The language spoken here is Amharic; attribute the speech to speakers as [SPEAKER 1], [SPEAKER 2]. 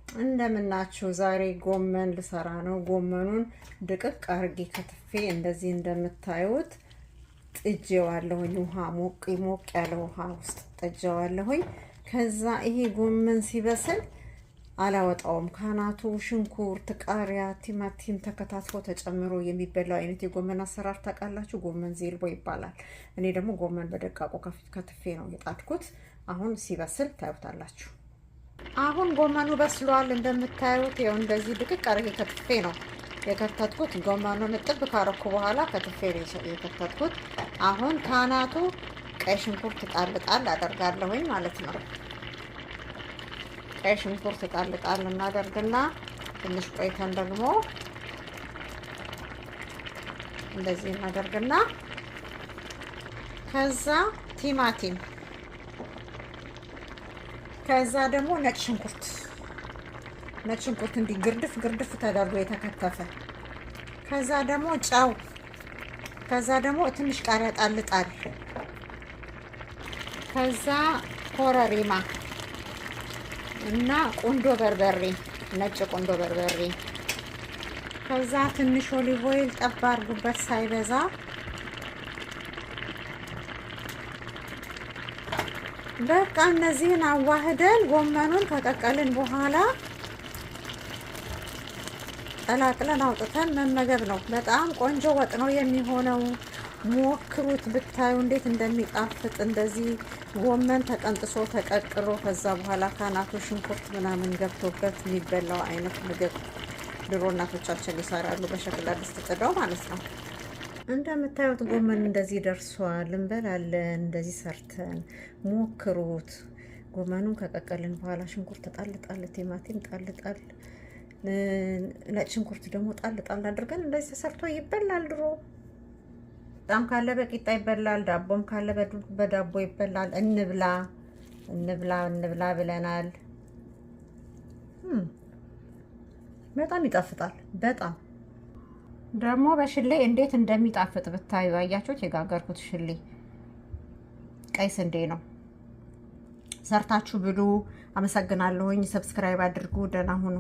[SPEAKER 1] እንደምናችሁ ዛሬ ጎመን ልሰራ ነው። ጎመኑን ድቅቅ አርጌ ከትፌ እንደዚህ እንደምታዩት ጥጄዋለሁኝ። ውሃ ሞቅ ያለ ውሃ ውስጥ ጥጄዋለሁኝ። ከዛ ይሄ ጎመን ሲበስል አላወጣውም። ካናቱ ሽንኩርት፣ ቃሪያ፣ ቲማቲም ተከታትፎ ተጨምሮ የሚበላው አይነት የጎመን አሰራር ታውቃላችሁ። ጎመን ዜልቦ ይባላል። እኔ ደግሞ ጎመን በደቃቁ ከትፌ ነው የጣድኩት። አሁን ሲበስል ታዩታላችሁ። አሁን ጎመኑ በስሏል። እንደምታዩት ይኸው እንደዚህ ድቅቅ አድርጌ ከትፌ ነው የከተትኩት። ጎመኑን እጥብ ካረኩ በኋላ ከትፌ የከተትኩት። አሁን ካናቱ ቀይ ሽንኩርት ጣል አደርጋለሁኝ ማለት ነው። ቀይ ሽንኩርት ጣል እናደርግና ትንሽ ቆይተን ደግሞ እንደዚህ እናደርግና ከዛ ቲማቲም፣ ከዛ ደግሞ ነጭ ሽንኩርት እንዲህ ግርድፍ ተደርጎ የተከተፈ፣ ከዛ ደግሞ ጨው፣ ከዛ ደግሞ ትንሽ ቃሪያ ጣል፣ ከዛ ኮረሪማ እና ቁንዶ በርበሬ፣ ነጭ ቁንዶ በርበሬ፣ ከዛ ትንሽ ኦሊቭ ኦይል ጠብ አድርጉበት ሳይበዛ። በቃ እነዚህን አዋህደን ጎመኑን ከቀቀልን በኋላ ቀላቅለን አውጥተን መመገብ ነው። በጣም ቆንጆ ወጥ ነው የሚሆነው። ሞክሩት ብታዩ እንዴት እንደሚጣፍጥ። እንደዚህ ጎመን ተቀንጥሶ ተቀቅሎ ከዛ በኋላ ካናቱ ሽንኩርት ምናምን ገብቶበት የሚበላው አይነት ምግብ ድሮ እናቶቻችን ይሰራሉ፣ በሸክላ ድስት ጥደው ማለት ነው። እንደምታዩት ጎመን እንደዚህ ደርሷል። እንበላለን። እንደዚህ ሰርተን ሞክሩት። ጎመኑን ከቀቀልን በኋላ ሽንኩርት ጣል፣ ቲማቲም ጣል፣ ነጭ ሽንኩርት ደግሞ ጣል አድርገን እንደዚህ ተሰርቶ ይበላል። ድሮ በጣም ካለ በቂጣ ይበላል፣ ዳቦም ካለ በዳቦ ይበላል። እንብላ ብለናል። በጣም ይጣፍጣል። በጣም ደግሞ በሽሌ እንዴት እንደሚጣፍጥ ብታዩ። አያችሁት? የጋገርኩት ሽሌ ቀይ ስንዴ ነው። ሰርታችሁ ብሉ። አመሰግናለሁኝ። ሰብስክራይብ አድርጉ። ደህና ሁኑ።